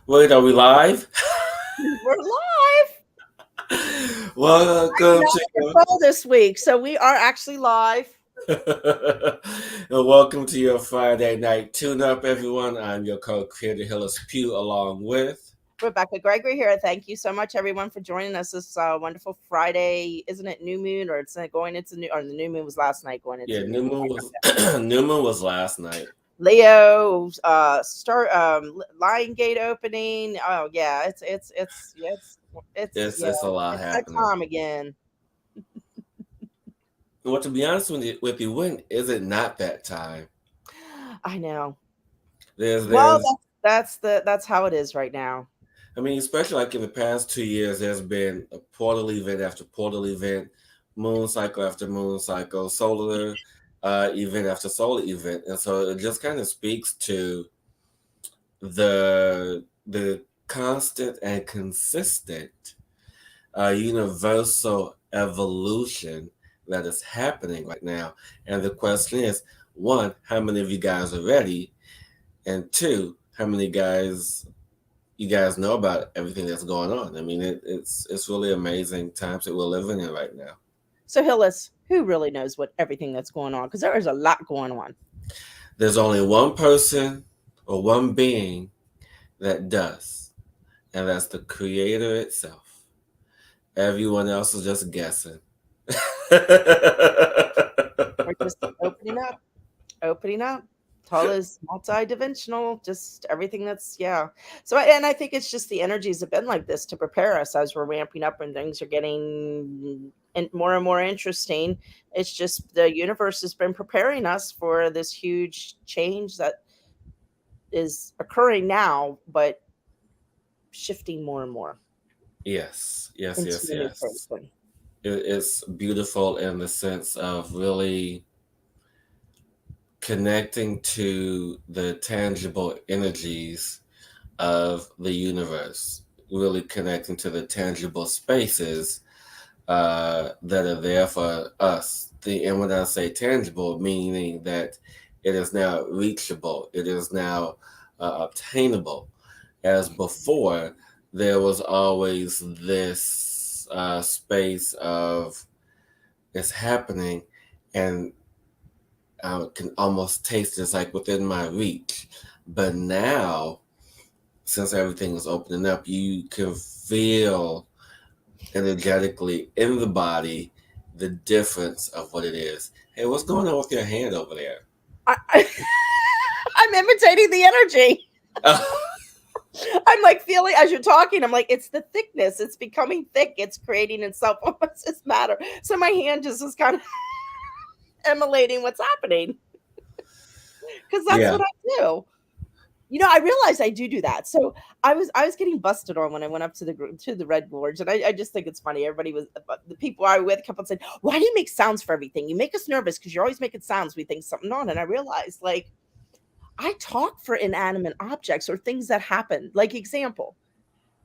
Wait, are we live? We're live. Welcome Not to on the call this week, so we are actually live. and welcome to your Friday night tune-up, everyone. I'm your co-creator Hillis Pugh, along with Rebecca Gregory here. Thank you so much, everyone, for joining us this wonderful Friday. Isn't it new moon, or it's not going into new? Or the new moon was last night, going into new New moon. Moon was New Moon was last night. Leo, start Lion Gate opening. Oh yeah, it's It's a lot it's that happening. time again. Well, to be honest with you, when is it not that time? I know. There's Well, there's that's how it is right now. I mean, especially like in the past 2 years, there's been a portal event after portal event, moon cycle after moon cycle, solar event after solar event, and so it just kind of speaks to the constant and consistent universal evolution that is happening right now. And the question is, one, how many of you guys are ready? And two, how many you guys know about everything that's going on? I mean, it's really amazing times that we're living in right now. So Hillis, who really knows what everything that's going on? Because there is a lot going on. There's only one person or one being that does, and that's the creator itself. Everyone else is just guessing. We're just opening up. Tall is multi-dimensional, just everything that's yeah. So and I think it's just the energies have been like this to prepare us as we're ramping up and things are getting and more interesting. It's just the universe has been preparing us for this huge change that is occurring now, but shifting more and more Yes, yes, into yes, a new yes. person. It's beautiful in the sense of really connecting to the tangible energies of the universe, really connecting to the tangible spaces that are there for us. And when I say tangible, meaning that it is now reachable, it is now obtainable. As before, there was always this space of it's happening, and I can almost taste it's like within my reach. But now, since everything is opening up, you can feel energetically in the body the difference of what it is. Hey, what's going on with your hand over there? I I'm imitating the energy. I'm like feeling as you're talking, I'm like, it's the thickness. It's becoming thick. It's creating itself. What's this matter? So my hand just is kind of emulating what's happening because that's Yeah. what I do. I realized I do that. So I was getting busted on when I went up to the Red Gorge, and I just think it's funny. Everybody was the people I were with kept on saying, "Why do you make sounds for everything? You make us nervous because you're always making sounds. We think something on." And I realized, like, I talk for inanimate objects or things that happen. Like example,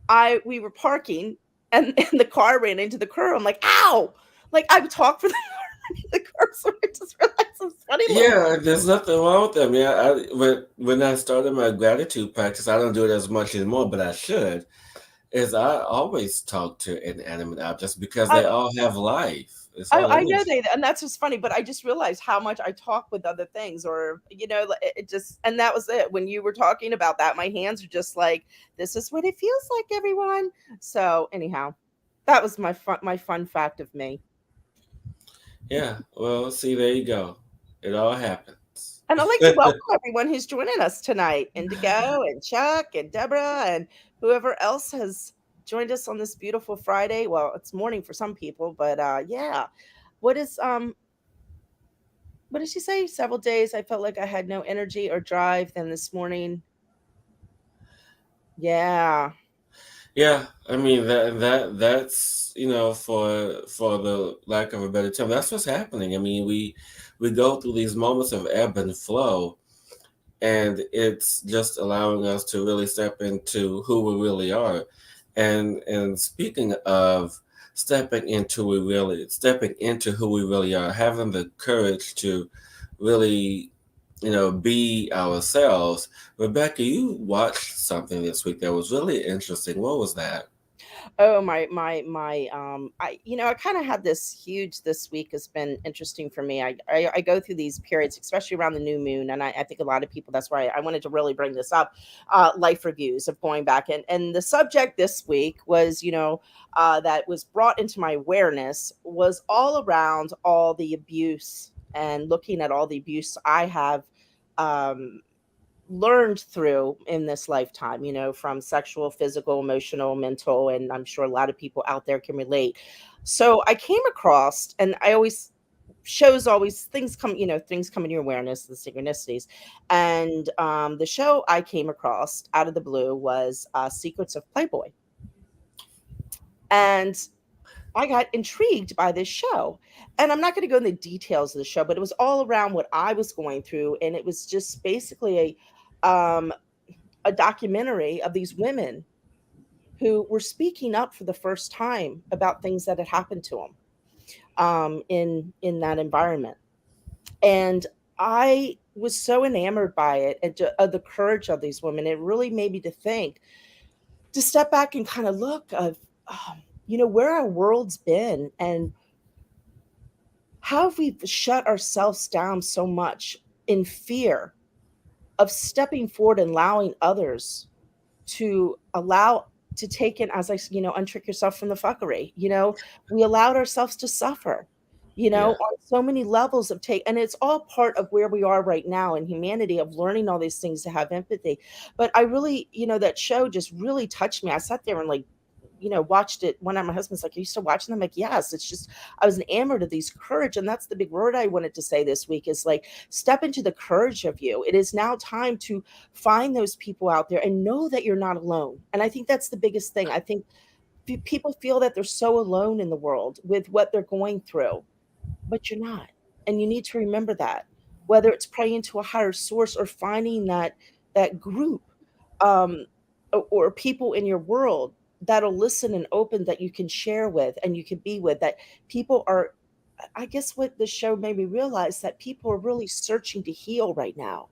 I we were parking and the car ran into the curb. I'm like, ow! Like I would talk for the the curb, so I just realized some funny little Yeah, there's nothing wrong with them. Yeah, when I started my gratitude practice, I don't do it as much anymore, but I should. Is I always talk to inanimate objects because I they all have life. It's all I know energy. they and that's just funny, but I just realized how much I talk with other things or like, it just and that was it. When you were talking about that, my hands are just like, this is what it feels like, everyone. So anyhow, that was my fun fact of me. Yeah. Well, see, there you go. It all happens. And I'd like to welcome everyone who's joining us tonight. Indigo and Chuck and Deborah and whoever else has joined us on this beautiful Friday. Well, it's morning for some people, but yeah. What is what did she say? Several days I felt like I had no energy or drive. Then this morning, yeah. Yeah, I mean that's for the lack of a better term, that's what's happening. I mean, we go through these moments of ebb and flow, and it's just allowing us to really step into who we really are. And speaking of stepping into who we really are, having the courage to really be ourselves. Rebecca, you watched something this week that was really interesting. What was that? Oh, my, I kind of had this huge this week has been interesting for me. I go through these periods, especially around the new moon, and I think a lot of people. That's why I wanted to really bring this up. Life reviews of going back, and the subject this week was, that was brought into my awareness was all around all the abuse and looking at all the abuse I have. Um, Learned through in this lifetime, from sexual, physical, emotional, mental, and I'm sure a lot of people out there can relate. So I came across, and I always shows always things come in your awareness, the synchronicities, and the show I came across out of the blue was Secrets of Playboy, and I got intrigued by this show. And I'm not going to go into the details of the show, but it was all around what I was going through, and it was just basically um, a documentary of these women who were speaking up for the first time about things that had happened to them in that environment. And I was so enamored by it and of the courage of these women. It really made me to think, to step back and kind of look of, where our world's been and how have we shut ourselves down so much in fear of stepping forward and allowing others to allow to take in, as untrick yourself from the fuckery. We allowed ourselves to suffer, Yeah. on so many levels of take, and it's all part of where we are right now in humanity of learning all these things to have empathy. But I really, that show just really touched me. I sat there and like, watched it one night. My husband's like, "Are you still watching them?" I'm like, yes. It's just I was enamored of these courage, and that's the big word I wanted to say this week is like step into the courage of you. It is now time to find those people out there and know that you're not alone. And I think that's the biggest thing. I think people feel that they're so alone in the world with what they're going through, but you're not. And you need to remember that, whether it's praying to a higher source or finding that group, um, or people in your world that'll listen and open, that you can share with and you can be with, that people are. I guess what the show made me realize that people are really searching to heal right now.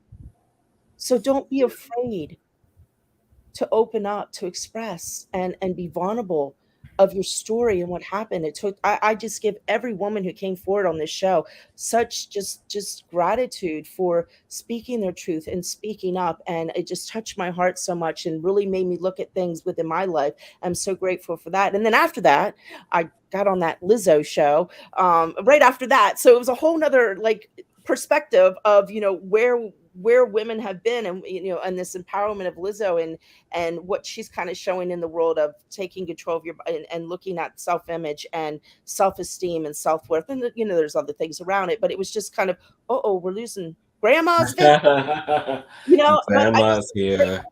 So don't be afraid to open up, to express and be vulnerable of your story and what happened. It took I just give every woman who came forward on this show such just gratitude for speaking their truth and speaking up. And it just touched my heart so much and really made me look at things within my life. I'm so grateful for that. And then after that, I got on that Lizzo show right after that. So it was a whole nother like perspective of where women have been, and and this empowerment of Lizzo and what she's kind of showing in the world of taking control of your and looking at self-image and self-esteem and self-worth, and there's other things around it, but it was just kind of, oh, we're losing grandma's visit, but I just Grandma's here.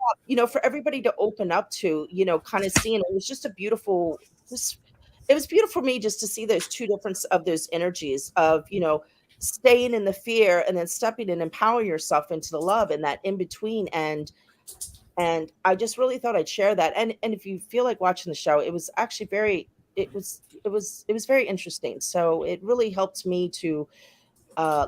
for everybody to open up to, kind of seeing it was just a beautiful just it was beautiful for me just to see those two different of those energies of, staying in the fear and then stepping and empowering yourself into the love and that in between. And I just really thought I'd share that. And if you feel like watching the show, it was actually very it was very interesting. So it really helped me to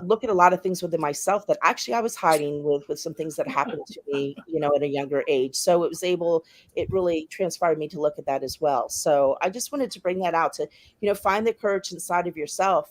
look at a lot of things within myself that actually I was hiding with some things that happened to me, at a younger age. So it really transpired me to look at that as well. So I just wanted to bring that out to, find the courage inside of yourself,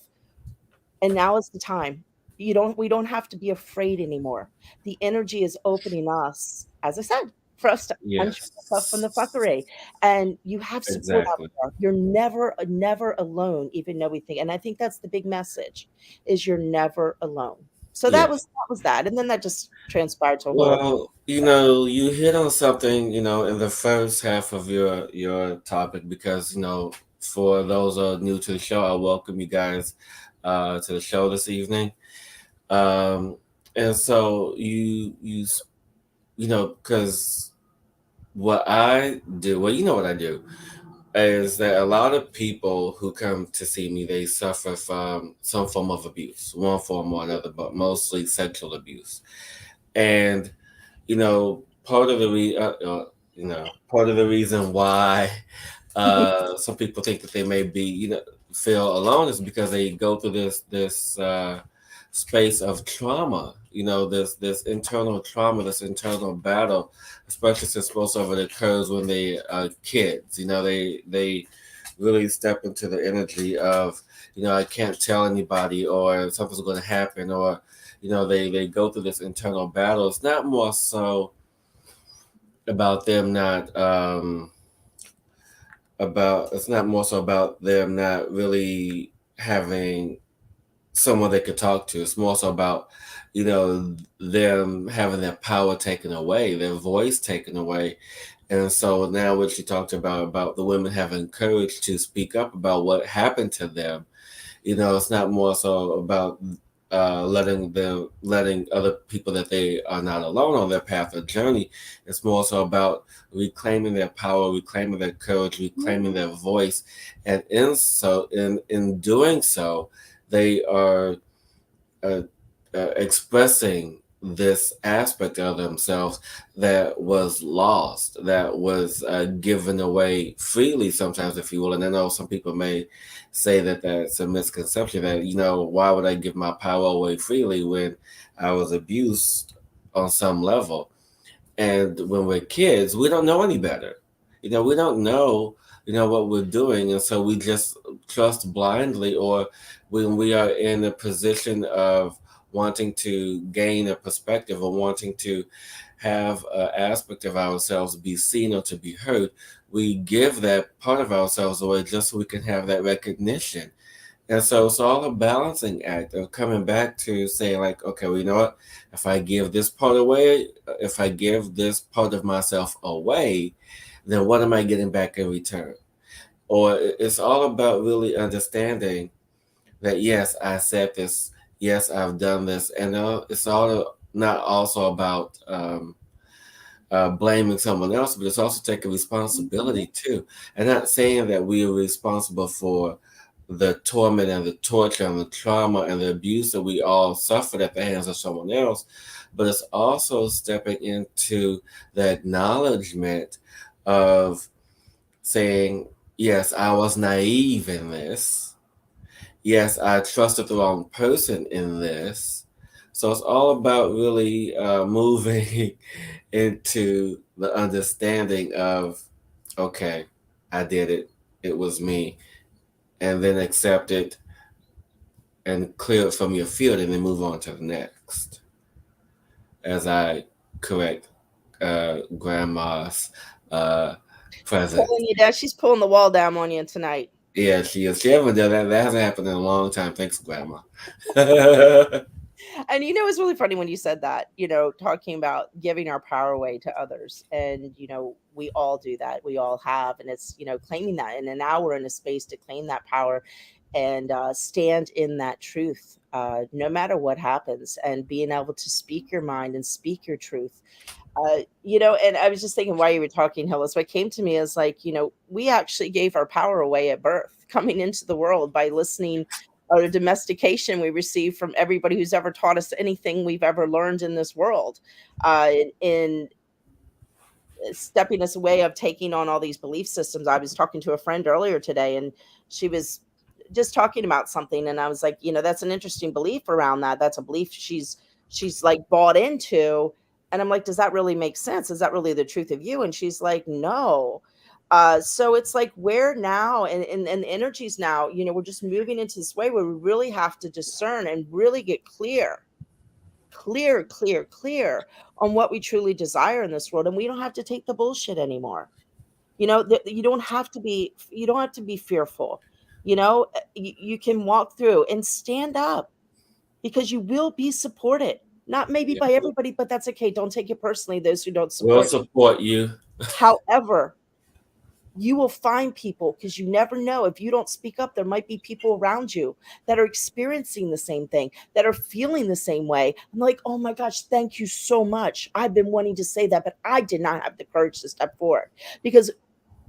and now is the time. We don't have to be afraid anymore. The energy is opening us, as I said, for us to untrap ourselves from the Yes. fuckery. And you have support out Exactly. there. You're never alone, even though we think. And I think that's the big message is you're never alone. So that Yes. was that. And then that just transpired to a whole. Well, you hit on something, in the first half of your topic because, for those who are new to the show, I welcome you guys to the show this evening. Um, and so because what I do, well, you know what I do, is that a lot of people who come to see me, they suffer from some form of abuse, one form or another, but mostly sexual abuse. And part of the reason why some people think that they may be feel alone is because they go through this space of trauma. This internal trauma, this internal battle, especially since most of it occurs when they are kids. They really step into the energy of, I can't tell anybody, or something's going to happen, or they go through this internal battle. It's not more so about them not about it's not more so about them not really having someone they could talk to. It's more so about, them having their power taken away, their voice taken away. And so now what you talked about the women having courage to speak up about what happened to them, it's not more so about letting other people that they are not alone on their path or journey. It's more so about reclaiming their power, reclaiming their courage, reclaiming Mhm. their voice, and in doing so, they are uh, expressing this aspect of themselves that was lost, that was given away freely sometimes, if you will. And I know some people may say that that's a misconception, that, why would I give my power away freely when I was abused on some level? And when we're kids, we don't know any better. We don't know, what we're doing. And so we just trust blindly, or when we are in a position of wanting to gain a perspective or wanting to have an aspect of ourselves be seen or to be heard, we give that part of ourselves away just so we can have that recognition. And so it's all a balancing act of coming back to saying, like, okay, well, you know what? If I give this part away, if I give this part of myself away, then what am I getting back in return? Or it's all about really understanding that, yes, I said this, yes, I've done this. And it's all not also about blaming someone else, but it's also taking Mhm. responsibility too. And not saying that we are responsible for the torment and the torture and the trauma and the abuse that we all suffered at the hands of someone else, but it's also stepping into the acknowledgement of saying, yes, I was naive in this. Yes, I trusted the wrong person in this. So it's all about really moving into the understanding of, okay, I did it. It was me. And then accept it and clear it from your field, and then move on to the next. As I correct grandma's uh, present. Pulling you down. She's pulling the wall down on you tonight. Yeah, she is. She haven't done that. That hasn't happened in a long time. Thanks, grandma. And it's really funny when you said that, talking about giving our power away to others. And, we all do that. We all have. And it's, claiming that in an hour in a space to claim that power and stand in that truth, no matter what happens, and being able to speak your mind and speak your truth. And I was just thinking while you were talking, Hillis, what came to me is like, we actually gave our power away at birth, coming into the world by listening or the domestication we received from everybody who's ever taught us anything we've ever learned in this world. In stepping us away of taking on all these belief systems. I was talking to a friend earlier today, and she was just talking about something, and I was like, that's an interesting belief around that. That's a belief she's like bought into. And I'm like, does that really make sense? Is that really the truth of you? And she's like, no. So it's like, where now, and the energies now, we're just moving into this way where we really have to discern and really get clear on what we truly desire in this world, and we don't have to take the bullshit anymore. You don't have to be fearful. You can walk through and stand up, because you will be supported, not maybe Yeah. by everybody, but that's okay. Don't take it personally, those who don't We'll support you. support you. However, you will find people, because you never know, if you don't speak up, there might be people around you that are experiencing the same thing, that are feeling the same way. I'm like, oh my gosh, thank you so much. I've been wanting to say that, but I did not have the courage to step forward, because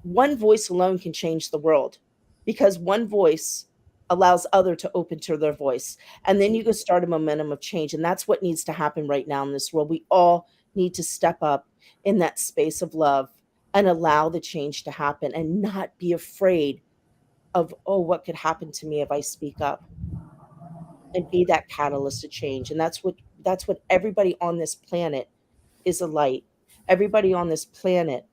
one voice alone can change the world, because one voice allows other to open to their voice, and then you can start a momentum of change. And that's what needs to happen right now in this world. We all need to step up in that space of love and allow the change to happen, and not be afraid of, oh, what could happen to me if I speak up. and be that catalyst to change. And that's what everybody on this planet is, a light. Everybody on this planet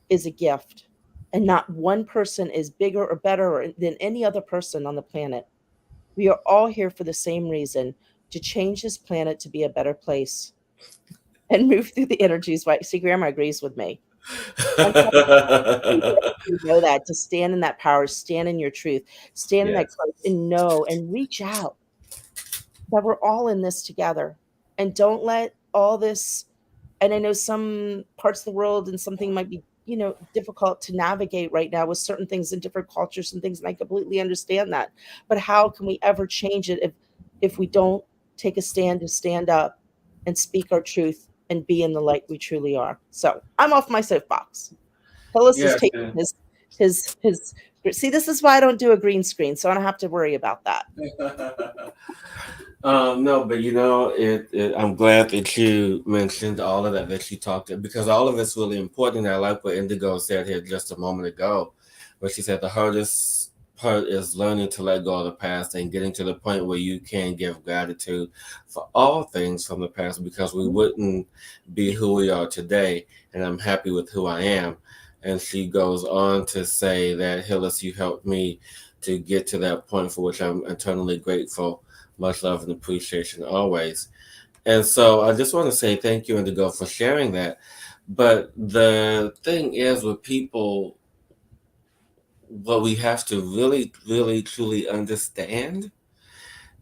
is a gift. And not one person is bigger or better than any other person on the planet. We are all here for the same reason, to change this planet to be a better place and move through the energies. Right? See, Grandma agrees with me. And so you know that, to stand in that power, stand in your truth, stand in that Yes. growth, and know and reach out that we're all in this together. And don't let all this, and I know some parts of the world and something might be, difficult to navigate right now with certain things in different cultures and things, and I completely understand that. But how can we ever change it if we don't take a stand to stand up and speak our truth and be in the light we truly are? So I'm off my soapbox. Hillis is Yeah. taking his see, this is why I don't do a green screen, so I don't have to worry about that. No, but I'm glad that you mentioned all of that, that you talked to, because all of it's really important. I like what Indigo said here just a moment ago, where she said the hardest part is learning to let go of the past and getting to the point where you can give gratitude for all things from the past, because we wouldn't be who we are today. And I'm happy with who I am. And she goes on to say that, Hillis, you helped me to get to that point, for which I'm eternally grateful. Much love and appreciation always. And so I just want to say thank you, Indigo, for sharing that. But the thing is, with people, what we have to really, really, truly understand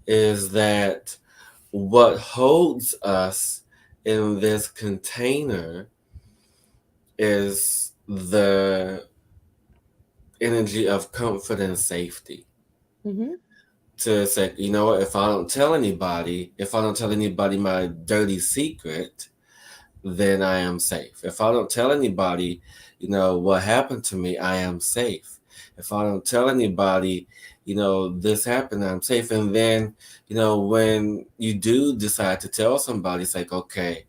is that what holds us in this container is the energy of comfort and safety. Hmm. To say, you know what, if I don't tell anybody my dirty secret, then I am safe. If I don't tell anybody, what happened to me, I am safe. If I don't tell anybody, this happened, I'm safe. And then, when you do decide to tell somebody, it's like, okay,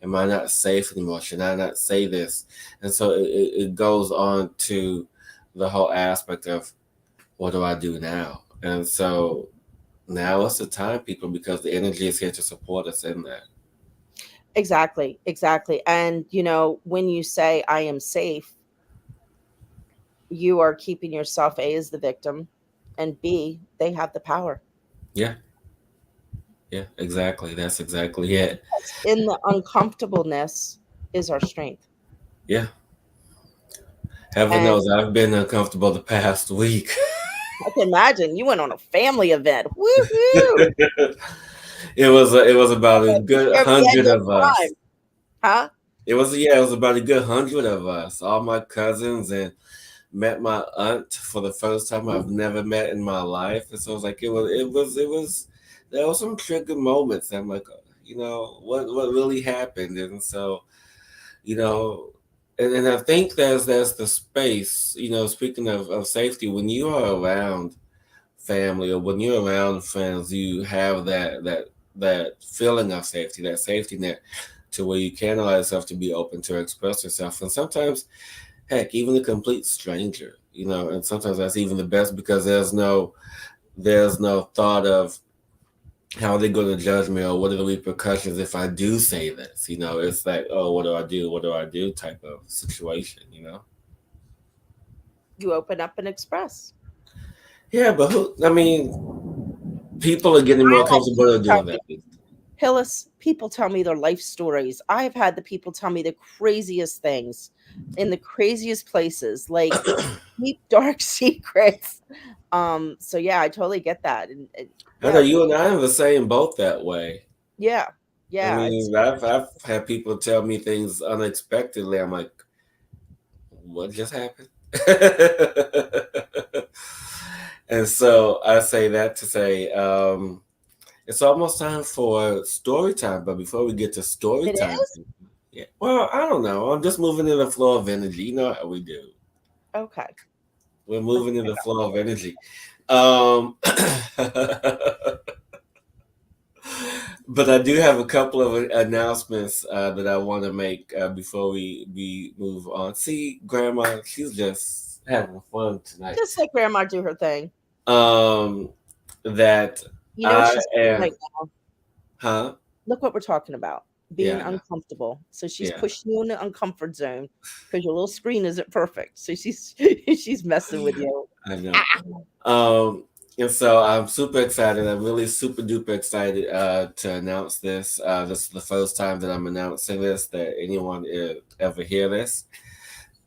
am I not safe anymore? Should I not say this? And so it goes on to the whole aspect of, what do I do now? And so now is the time, people, because the energy is here to support us in that. Exactly, exactly. And when you say I am safe, you are keeping yourself, A, as the victim, and B, they have the power. Yeah, yeah, exactly. That's exactly it. In the uncomfortableness is our strength. Yeah. Heaven And knows I've been uncomfortable the past week. I can imagine you went on a family event. Woohoo! It was about a Take good care of me at hundred no of us. time. Huh? It was about a good hundred of us, all my cousins, and met my aunt for the first time I've never met in my life. And so it was there were some trigger moments. I'm like, what really happened? And so, you know, and I think there's the space, speaking of safety, when you are around family, or when you're around friends, you have that feeling of safety, that safety net, to where you can allow yourself to be open to express yourself. And sometimes, heck, even a complete stranger, and sometimes that's even the best, because there's no thought of how they're going to judge me, or what are the repercussions if I do say this. It's like, oh, what do I do? What do I do? Type of situation. You open up and express. Yeah, but I mean, people are getting more I had comfortable people with tell doing that. me, Hillis, people tell me their life stories. I've had the people tell me the craziest things in the craziest places, like deep, dark secrets. So yeah, I totally get that. And I know yeah, you and I are in the same boat that way. yeah, I yeah. It's mean, I've had people tell me things unexpectedly. I'm like, what just happened? And so I say that to say, it's almost time for story time. But before we get to story it time, is yeah, well, I don't know. I'm just moving in the flow of energy. You know how we do. okay. We're Let's moving in pick the up. flow of energy. Um, but I do have a couple of announcements that I want to make before we move on. See, Grandma, she's just having fun tonight. Just let Grandma do her thing. Um, that You know, I she's saying am, right now, huh? look what we're talking about, Yeah, being I know. uncomfortable. So she's Yeah, pushing you in the uncomfort zone because your little screen isn't perfect. So she's she's messing with you. I know. Ah, Um, and so I'm super excited. I'm really super duper excited to announce this. This is the first time that I'm announcing this, that anyone ever hear this.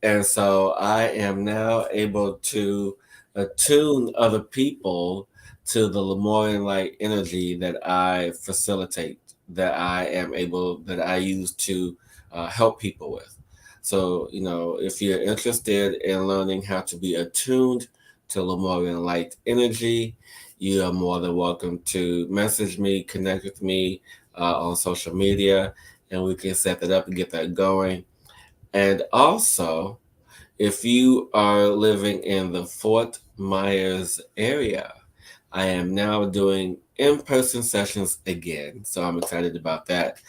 And so I am now able to attune other people to the Lemurian light energy that I facilitate, that I use to help people with. So, if you're interested in learning how to be attuned to Lemurian light energy, you are more than welcome to message me, connect with me on social media, and we can set that up and get that going. And also, if you are living in the Fort Myers area, I am now doing in person sessions again. So I'm excited about that.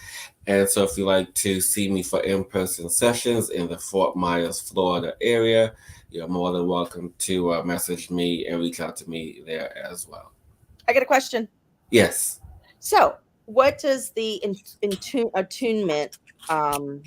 And so if you like to see me for in person sessions in the Fort Myers, Florida area, you're more than welcome to message me and reach out to me there as well. I got a question. Yes. So, what does the attunement um,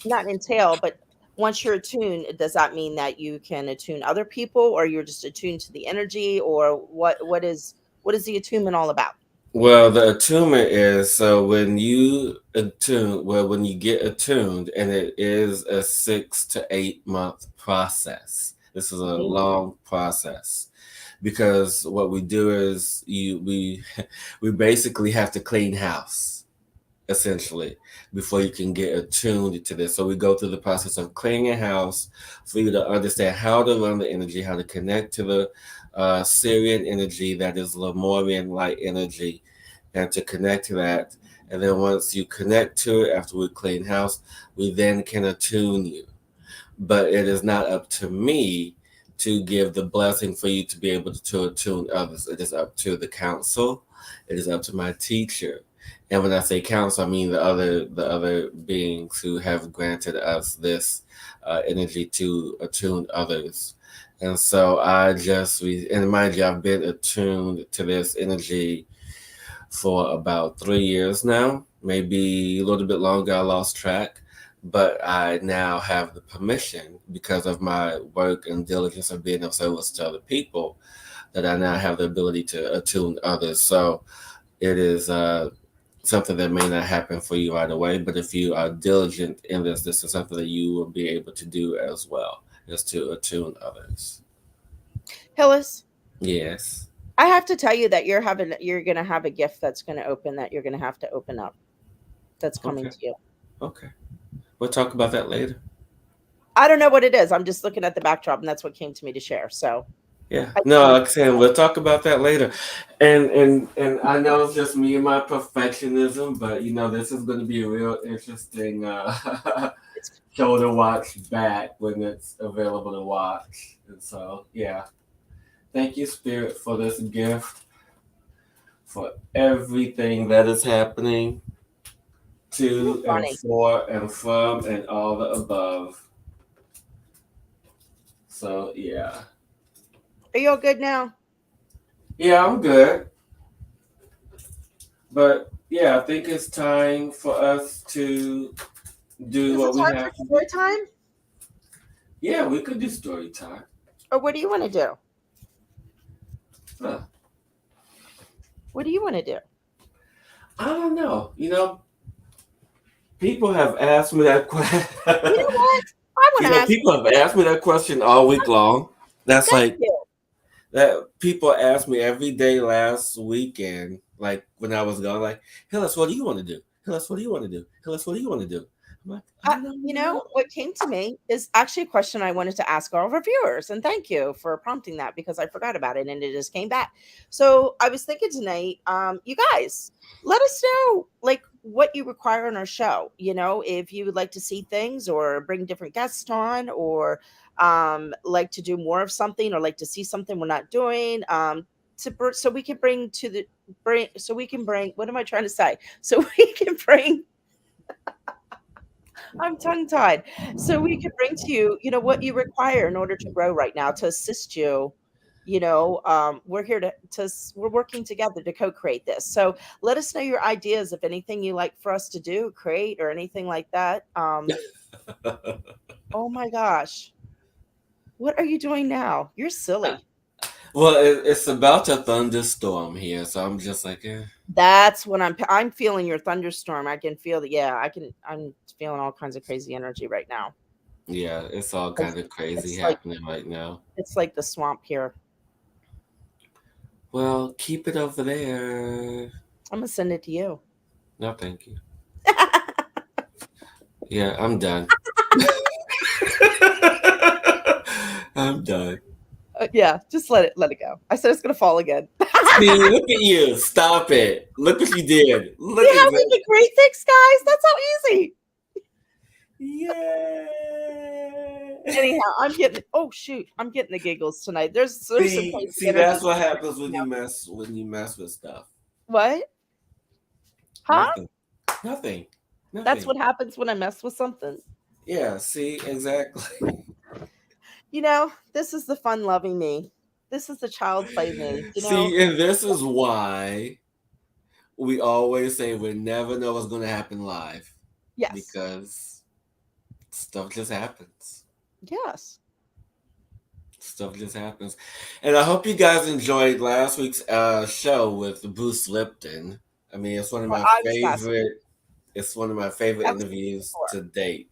not entail? But once you're attuned, does that mean that you can attune other people, or you're just attuned to the energy, or what is the attunement all about? Well, the attunement is so when you get attuned, and it is a 6 to 8 month process. This is a Mhm. long process because what we do is we basically have to clean house essentially before you can get attuned to this. So we go through the process of cleaning a house for you to understand how to run the energy, how to connect to the Syrian energy that is Lemurian light energy, and to connect to that. And then once you connect to it after we clean house, we then can attune you. But it is not up to me to give the blessing for you to be able to attune others. It is up to the council. It is up to my teacher. And when I say council, I mean the other beings who have granted us this energy to attune others. And so and mind you, I've been attuned to this energy for about 3 years now, maybe a little bit longer. I lost track, but I now have the permission because of my work and diligence of being of service to other people that I now have the ability to attune others. So it is something that may not happen for you right away, but if you are diligent in this is something that you will be able to do as well, is to attune others. Hillis, Yes. I have to tell you that you're gonna have a gift that's gonna open that you're gonna have to open up. That's coming Okay. to you. Okay. We'll talk about that later. I don't know what it is. I'm just looking at the backdrop, and that's what came to me to share. So Yeah. I just No, wanted like I said, we'll talk about that later. And I know it's just me and my perfectionism, but this is going to be a real interesting it's show to watch back when it's available to watch. And so, yeah. Thank you, Spirit, for this gift, for everything that is happening you're to and funny. for and from and all the above. So, yeah. Are you all good now? Yeah, I'm good. But yeah, I think it's time for us to do Is it what we time for have to do. story time, Yeah, we could do story time. or what do you want to do? Huh. What do you want to do? I don't know. People have asked me that question. You know what? I want to ask People have asked me that question all week long. That's thank like you. that. People asked me every day last weekend, like when I was gone, like, Hillis, what do you want to do? Hillis, what do you want to do? Hillis, what do you want to do? I'm like, I don't know. What came to me is actually a question I wanted to ask all of our viewers, and thank you for prompting that because I forgot about it and it just came back. So I was thinking tonight, you guys, let us know like what you require on our show. If you would like to see things or bring different guests on, or like to do more of something, or like to see something we're not doing. So we can bring to the bring. So we can bring. What am I trying to say? So we can bring I'm tongue tied. So we can bring to you, what you require in order to grow right now to assist you. we're here we're working together to co-create this. So let us know your ideas, if anything you like for us to do, create, or anything like that. Oh my gosh, what are you doing now? You're silly. Well, it's about to thunderstorm here, so I'm just like, eh. That's what I'm feeling, your thunderstorm. I can feel that. Yeah, I'm feeling all kinds of crazy energy right now. Yeah, it's all It's, kind of crazy it's like happening right now. it's like the swamp here. Well, keep it over there. I'm gonna send it to you. No, thank you. Yeah, I'm done. I'm done. Yeah, just let it go. I said it's gonna fall again. See, look at you. Stop it. Look what you did. See Look how we exactly. can create things, guys? That's how easy. Yay. Anyhow, oh shoot, I'm getting the giggles tonight. There's some See, crazy see, energy. that's what happens when you mess with stuff. What? Huh? Nothing. Nothing. That's Nothing. what happens when I mess with something. Yeah, see, exactly. This is the fun loving me. This is the child play me. See, and this is why we always say we never know what's going to happen live Yes. because stuff just happens. Yes. Stuff just happens. And I hope you guys enjoyed last week's show with Bruce Lipton. I mean, Well, I was fascinated. it's one of my favorite That's interviews for. to date.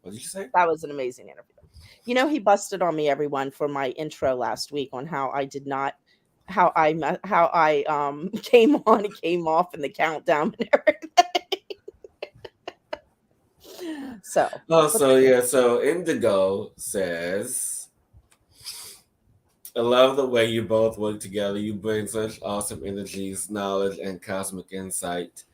What did you say? That was an amazing interview. He busted on me, everyone, for my intro last week on how I did not, how I came on and came off in the countdown and everything. So, Oh, but so yeah, so Indigo says, I love the way you both work together. You bring such awesome energies, knowledge, and cosmic insight.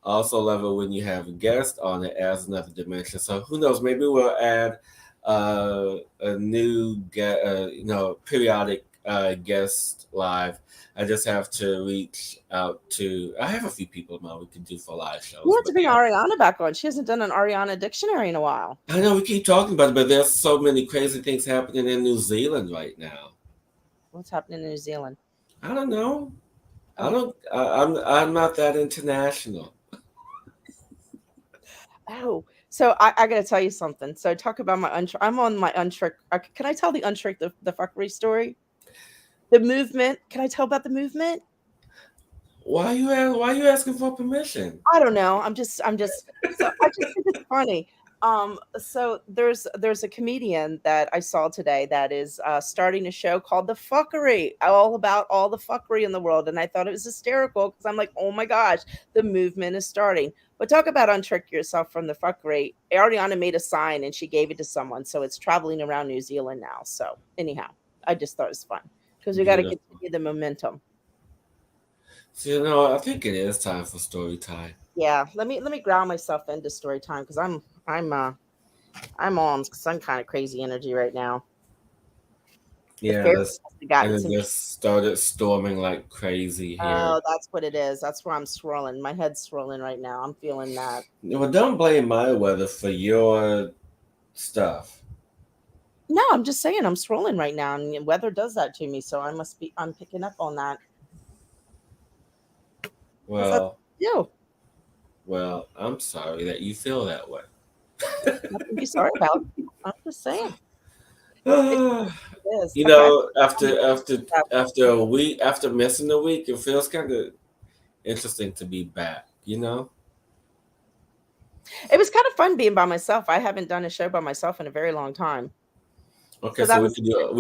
Also love it when you have guests on it, adds another dimension. So who knows? Maybe we'll add a new periodic guest live. I just have to reach out to. I have a few people in mind we could do for live you shows, have to but bring yeah, Ariana back on. She hasn't done an Ariana dictionary in a while. I know we keep talking about it, but there's so many crazy things happening in New Zealand right now. What's happening in New Zealand? I don't know. I Oh, don't. I'm not that international. oh. So I got to tell you something. So talk about I'm on my untrick. Can I tell the untrick the fuckery story? The movement. Can I tell about the movement? Why are you asking for permission? I don't know. So I just think it's funny. So there's a comedian that I saw today that is starting a show called The Fuckery, all about all the fuckery in the world, and I thought it was hysterical because I'm like, oh my gosh, the movement is starting. But talk about untrick yourself from the fuckery. Ariana made a sign and she gave it to someone, so it's traveling around New Zealand now. So anyhow, I just thought it was fun because we got to Beautiful. continue the momentum. So I think it is time for story time. Yeah, let me ground myself into story time because I'm on some kind of crazy energy right now. The Yeah, fairies let's. must have gotten And to it me. just started storming like crazy here. Oh, that's what it is. That's where I'm swirling. My head's swirling right now. I'm feeling that. Well, don't blame my weather for your stuff. No, I'm just saying I'm swirling right now, and weather does that to me. So I'm picking up on that. What's that Well, do? well, I'm sorry that you feel that way. Nothing to be sorry about. I'm just saying. It is. Okay. After a week, after missing a week, it feels kind of interesting to be back. It was kind of fun being by myself. I haven't done a show by myself in a very long time. Okay, So so that we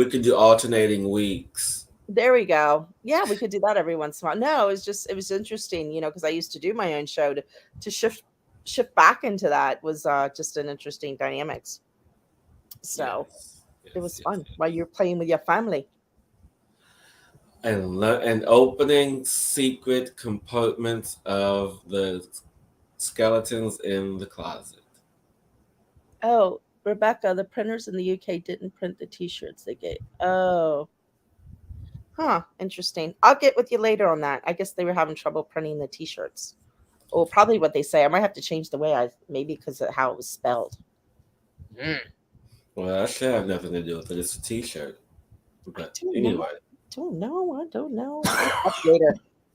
was could do alternating weeks. There we go. Yeah, we could do that every once in a while. No, it was interesting, because I used to do my own show to shift back into that was just an interesting dynamics. So Yes, it yes, was yes, fun yes. while you're playing with your family. And opening secret compartments of the skeletons in the closet. Oh, Rebecca, the printers in the UK didn't print the t-shirts they gave. Oh, huh, interesting. I'll get with you later on that. I guess they were having trouble printing the t-shirts. Or probably what they say. I might have to change the way maybe because of how it was spelled. Well, that should have nothing to do with it. It's a T-shirt. I But don't know. anyway. don't know. I don't know. I'll talk later.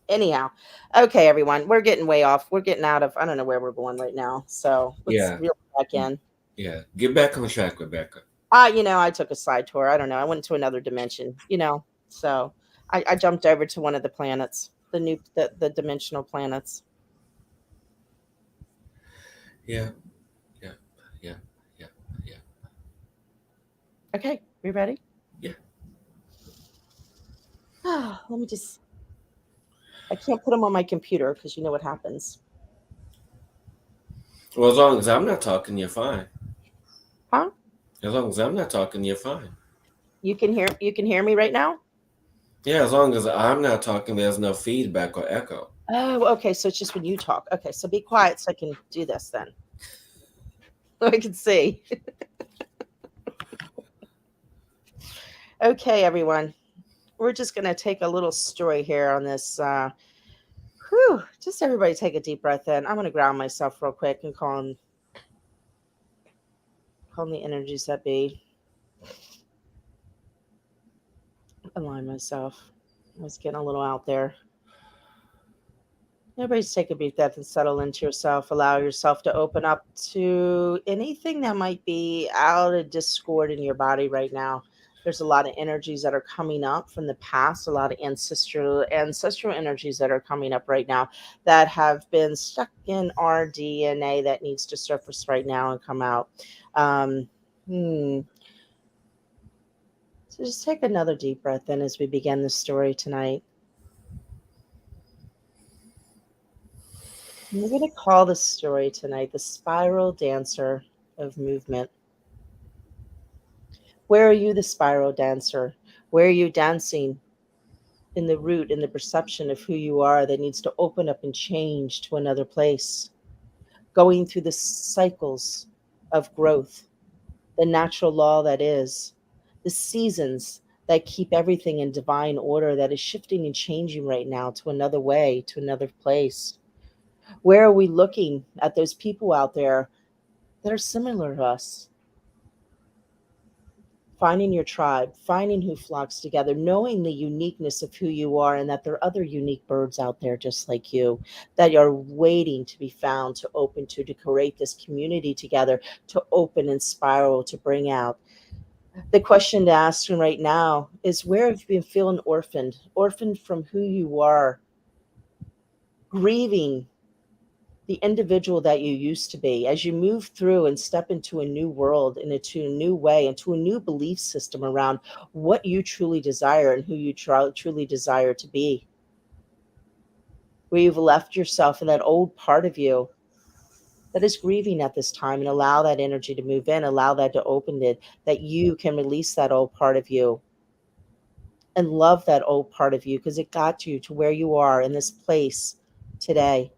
Anyhow, okay, everyone, we're getting way off. We're getting out of. I don't know where we're going right now. So let's Yeah, reel back in. yeah. Get back on track, Rebecca. I took a side tour. I don't know. I went to another dimension. So I jumped over to one of the planets, the dimensional planets. Yeah, yeah, yeah, yeah, yeah, Okay, we ready? yeah. Let me just. I can't put them on my computer because you know what happens. Well, as long as I'm not talking, you're fine. Huh? As long as I'm not talking, you're fine. You can hear me right now? Yeah, as long as I'm not talking, there's no feedback or echo. Oh, okay. So it's just when you talk. Okay, so be quiet so I can do this then. I can see. Okay, everyone. We're just gonna take a little story here on this. Just everybody take a deep breath in. I'm gonna ground myself real quick and calm the energies that be. Align myself. I was getting a little out there. Everybody's take a deep breath and settle into yourself. Allow yourself to open up to anything that might be out of discord in your body right now. There's a lot of energies that are coming up from the past, a lot of ancestral energies that are coming up right now that have been stuck in our DNA that needs to surface right now and come out. Um, hmm. So just take another deep breath in as we begin the story tonight. We're going to call the story tonight the Spiral Dancer of Movement. Where are you, the spiral dancer? Where are you dancing in the root, in the perception of who you are that needs to open up and change to another place? Going through the cycles of growth, the natural law that is, the seasons that keep everything in divine order that is shifting and changing right now to another way, to another place. Where are we looking at those people out there that are similar to us? Finding your tribe, finding who flocks together, knowing the uniqueness of who you are, and that there are other unique birds out there just like you that are waiting to be found, to open to create this community together, to open and spiral, to bring out. The question to ask right now is, where have you been feeling orphaned? Orphaned from who you are, grieving the individual that you used to be as you move through and step into a new world and into a new way, into a new belief system around what you truly desire and who you truly desire to be. Where you've left yourself in that old part of you that is grieving at this time, and allow that energy to move in, allow that to open it, that you can release that old part of you and love that old part of you because it got you to where you are in this place today.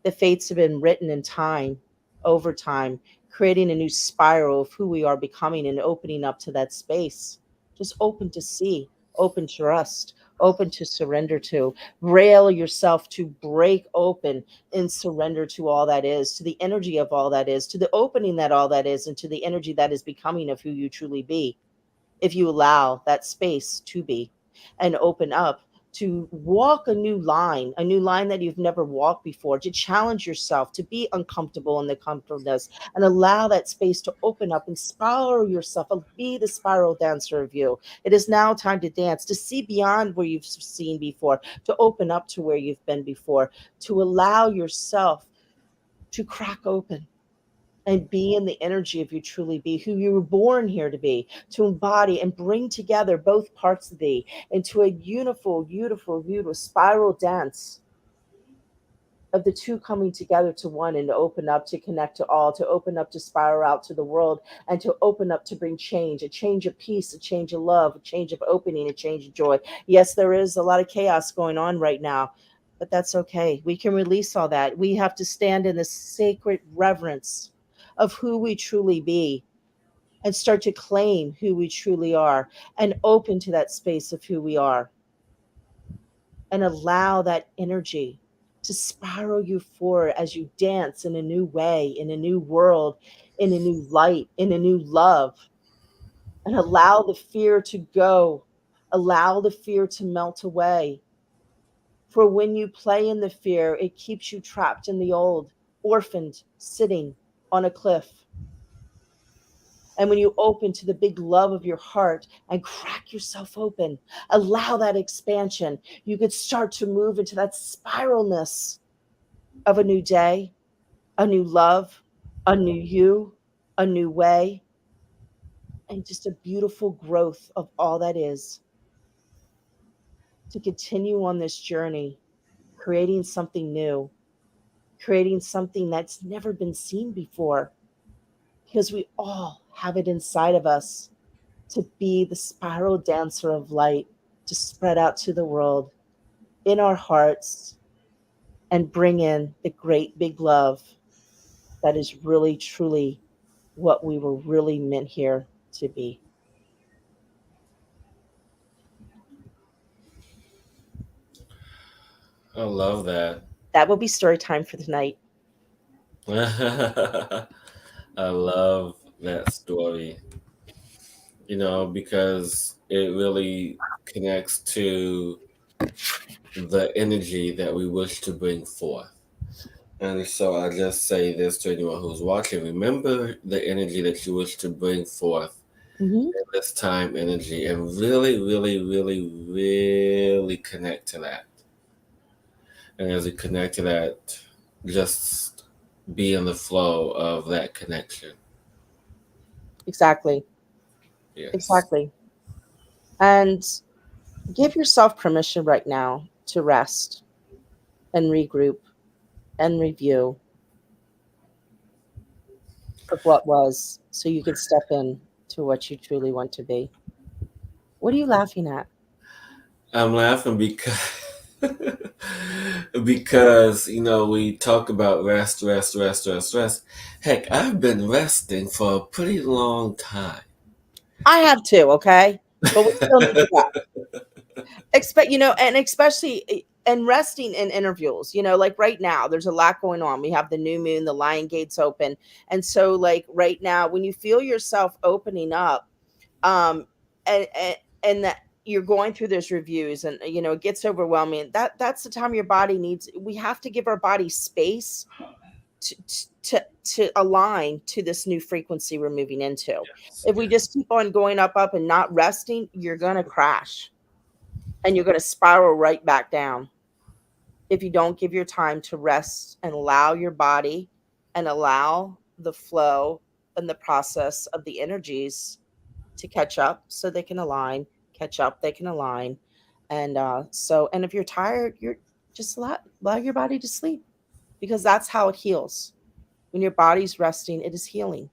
The fates have been written in time, over time, creating a new spiral of who we are becoming and opening up to that space. Just open to see, open to trust, open to surrender to. Rail yourself to break open and surrender to all that is, to the energy of all that is, to the opening that all that is, and to the energy that is becoming of who you truly be. If you allow that space to be and open up to walk a new line that you've never walked before, to challenge yourself, to be uncomfortable in the comfortableness, and allow that space to open up and spiral yourself, be the spiral dancer of you. It is now time to dance, to see beyond where you've seen before, to open up to where you've been before, to allow yourself to crack open and be in the energy of you truly be, who you were born here to be, to embody and bring together both parts of thee into a beautiful, beautiful, beautiful spiral dance of the two coming together to one, and to open up to connect to all, to open up to spiral out to the world, and to open up to bring change, a change of peace, a change of love, a change of opening, a change of joy. Yes, there is a lot of chaos going on right now, but that's okay. We can release all that. We have to stand in the sacred reverence of who we truly be and start to claim who we truly are and open to that space of who we are, and allow that energy to spiral you forward as you dance in a new way, in a new world, in a new light, in a new love, and allow the fear to go Allow the fear to melt away. For when you play in the fear, it keeps you trapped in the old, orphaned, sitting on a cliff. And when you open to the big love of your heart and crack yourself open, allow that expansion, you could start to move into that spiralness of a new day, a new love, a new you, a new way, and just a beautiful growth of all that is, to continue on this journey, creating something new, creating something that's never been seen before, because we all have it inside of us to be the spiral dancer of light, to spread out to the world in our hearts and bring in the great big love that is really, truly what we were really meant here to be. I love that. That will be story time for tonight. I love that story, because it really connects to the energy that we wish to bring forth. And so I just say this to anyone who's watching: remember the energy that you wish to bring forth Mm-hmm. in this time energy, and really, really, really, really connect to that. And as you connect to that, just be in the flow of that connection. Exactly. Yes. Exactly. And give yourself permission right now to rest and regroup and review of what was, so you can step in to what you truly want to be. What are you laughing at? I'm laughing because because we talk about rest, rest, rest, rest, rest. Heck, I've been resting for a pretty long time. I have too, okay? But we still need to rest. And especially and resting in intervals, like right now, there's a lot going on. We have the new moon, the lion gates open. And so like right now, when you feel yourself opening up, um and that you're going through those reviews, and it gets overwhelming, that's the time your body needs, we have to give our body space to align to this new frequency we're moving into. Yes, If we yes. just keep on going up and not resting, you're going to crash, and you're going to spiral right back down if you don't give your time to rest and allow your body and allow the flow and the process of the energies to catch up so they can align, catch up, they can align. And if you're tired, you're just allow your body to sleep, because that's how it heals. When your body's resting, it is healing.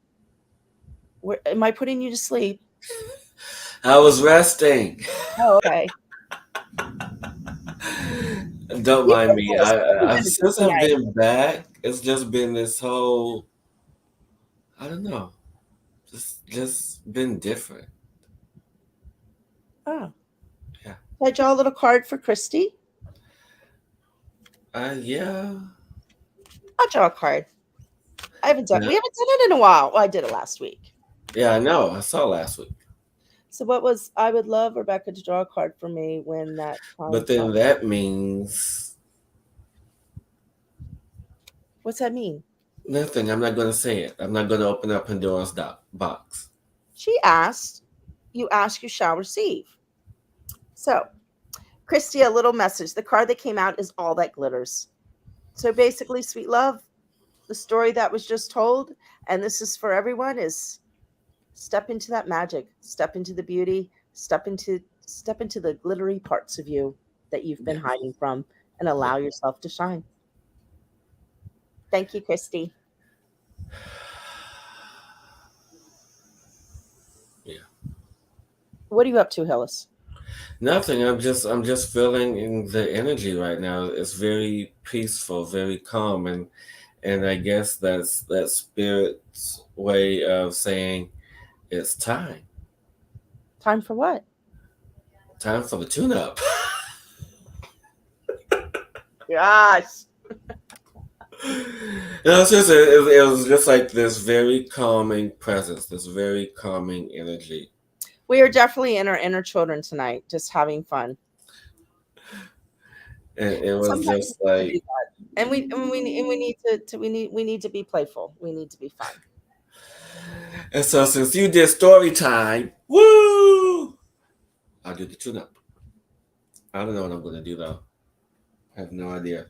Where am I putting you to sleep? I was resting. Oh, okay. Don't You mind go me. for us. What are you I gonna do since I've tonight? been back, it's just been this whole, I don't know, just been different. Oh, Yeah. I draw a little card for Christy. Yeah. I'll draw a card. Yeah. We haven't done it in a while. Well, I did it last week. Yeah, I know. I saw last week. So what was, I would love Rebecca to draw a card for me when that time But then comes. that means What's that mean? nothing. I'm not going to say it. I'm not going to open up Pandora's box. She asked, you ask, you shall receive. So, Christy, a little message. The card that came out is all that glitters. So basically, sweet love, the story that was just told, and this is for everyone, is step into that magic, step into the beauty, step into the glittery parts of you that you've been Yes. hiding from, and Yeah. allow yourself to shine. Thank you, Christy. Yeah. What are you up to, Hillis? Nothing. I'm just feeling in the energy right now. It's very peaceful, very calm, and I guess that's that spirit's way of saying it's time. Time for what? Time for the tune up. Yes. No, it's just it was just like this very calming presence, this very calming energy. We are definitely in our inner children tonight, just having fun. And it was Sometimes we just need to do like, that, and we need to we need to be playful. We need to be fun. and so since you did story time, woo! I'll do the tune up. I don't know what I'm gonna do though. I have no idea.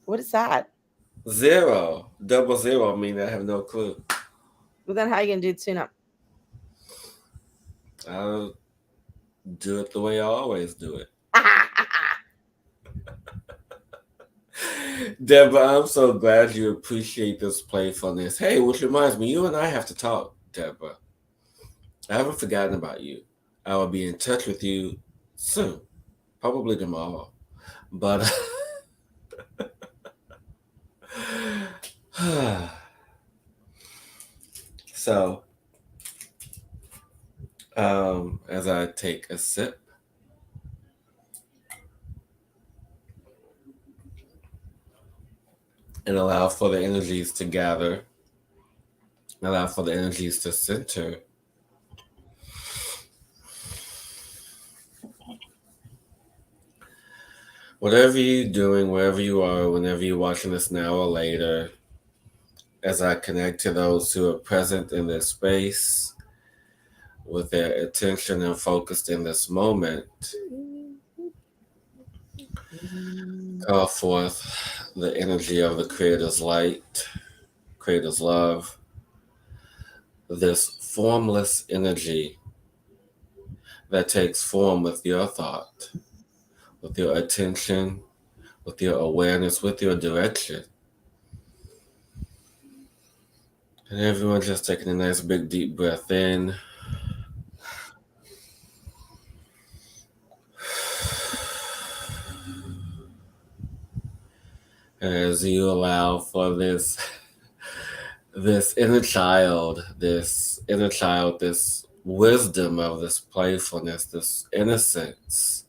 What is that? Zero, double zero. I mean, I have no clue. Well, then how you gonna do tune up? I'll do it the way I always do it. Deborah, I'm so glad you appreciate this playfulness. Hey, which reminds me, you and I have to talk, Deborah. I haven't forgotten about you. I will be in touch with you soon, probably tomorrow. But so, as I take a sip and allow for the energies to gather, allow for the energies to center. Whatever you're doing, wherever you are, whenever you're watching this now or later, as I connect to those who are present in this space with their attention and focused in this moment, call forth the energy of the Creator's light, Creator's love, this formless energy that takes form with your thought, with your attention, with your awareness, with your direction. And everyone just taking a nice big deep breath in. As you allow for this inner child, this wisdom of this playfulness, this innocence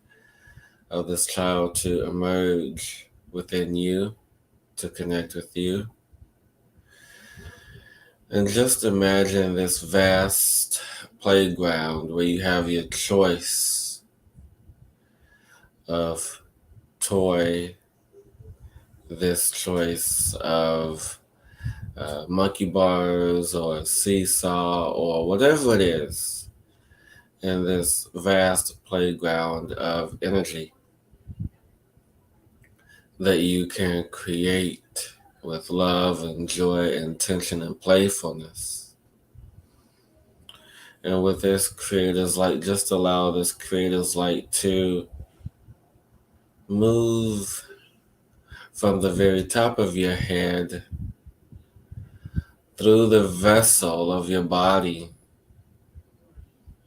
of this child to emerge within you, to connect with you. And just imagine this vast playground where you have your choice of toy, this choice of monkey bars or seesaw or whatever it is, in this vast playground of energy that you can create with love and joy, intention and playfulness. And with this creator's light, just allow this creator's light to move from the very top of your head through the vessel of your body,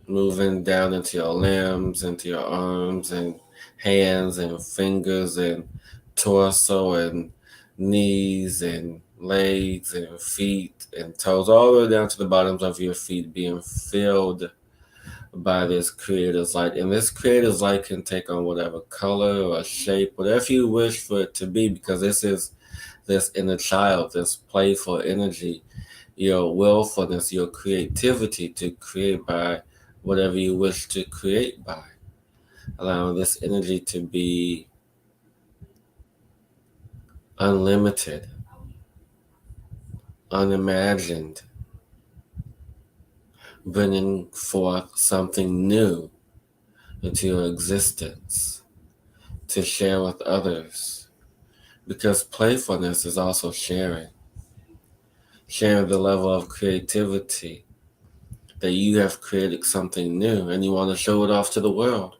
moving down into your limbs, into your arms and hands and fingers and torso and knees and legs and feet and toes, all the way down to the bottoms of your feet, being filled by this creator's light. And this creator's light can take on whatever color or shape, whatever you wish for it to be, because this is this inner child, this playful energy, your willfulness, your creativity to create by whatever you wish to create by. Allowing this energy to be unlimited, unimagined, bringing forth something new into your existence to share with others. Because playfulness is also sharing the level of creativity that you have created something new and you want to show it off to the world.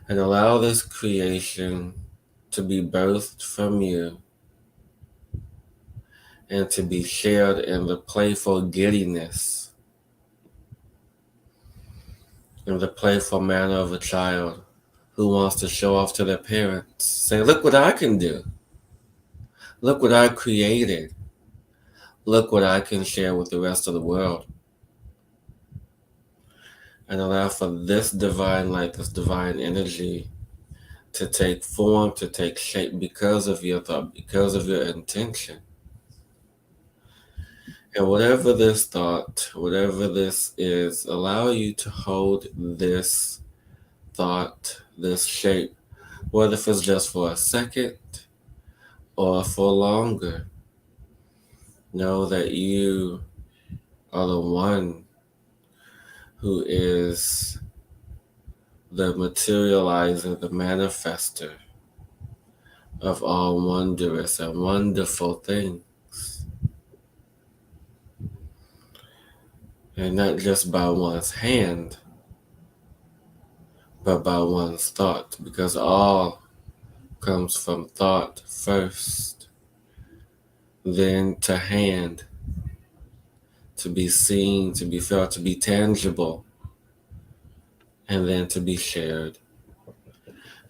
And allow this creation to be birthed from you and to be shared in the playful giddiness, in the playful manner of a child who wants to show off to their parents, saying, look what I can do. Look what I created. Look what I can share with the rest of the world. And allow for this divine light, this divine energy to take form, to take shape because of your thought, because of your intention. And whatever this thought, whatever this is, allow you to hold this thought, this shape, whether if it's just for a second or for longer. Know that you are the one who is the materializer, the manifester of all wondrous and wonderful things. And not just by one's hand, but by one's thought, because all comes from thought first, then to hand, to be seen, to be felt, to be tangible, and then to be shared.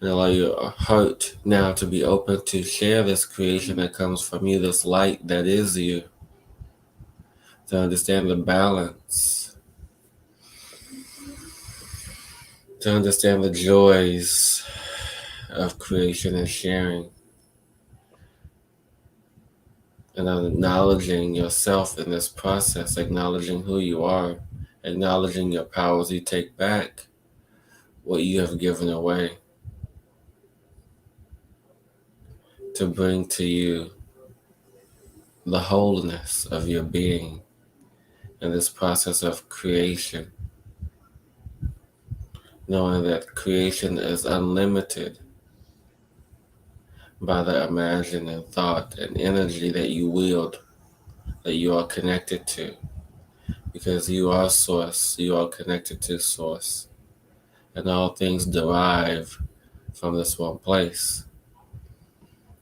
And allow your heart now to be open to share this creation that comes from you, this light that is you, to understand the balance, to understand the joys of creation and sharing, and acknowledging yourself in this process, acknowledging who you are, acknowledging your powers. You take back what you have given away to bring to you the wholeness of your being in this process of creation, knowing that creation is unlimited by the imagining thought and energy that you wield, that you are connected to, because you are source, you are connected to source, and all things derive from this one place,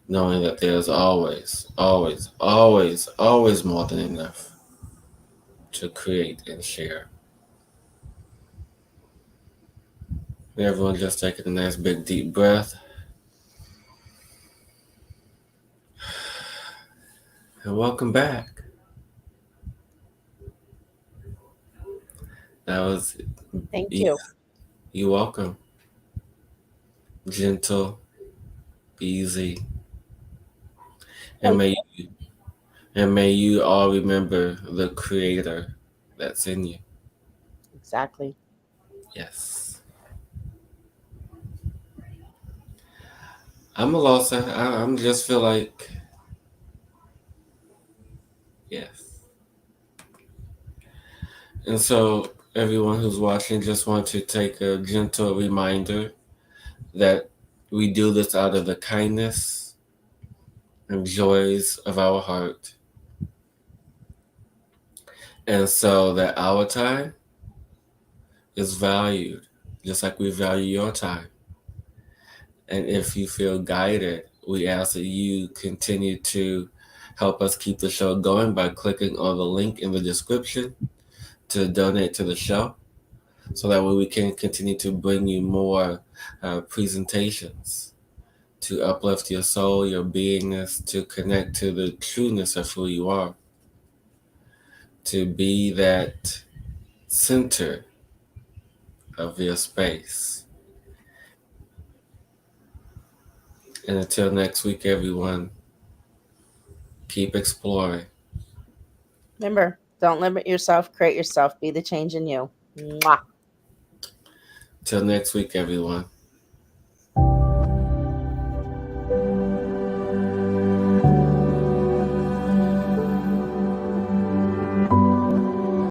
knowing that there's always, always, always, always more than enough to create and share. And everyone just taking a nice big deep breath. And welcome back. That was Thank easy. you. You welcome. Gentle, easy, and Thank may you. you, and may you all remember the creator that's in you. Exactly. Yes. I'm a loss. I'm just feel like yes. And so everyone who's watching, just want to take a gentle reminder that we do this out of the kindness and joys of our heart. And so that our time is valued, just like we value your time. And if you feel guided, we ask that you continue to help us keep the show going by clicking on the link in the description to donate to the show, so that way we can continue to bring you more presentations to uplift your soul, your beingness, to connect to the trueness of who you are, to be that center of your space. And until next week, everyone, keep exploring. Remember, don't limit yourself, create yourself, be the change in you. Mwah. Till next week, everyone.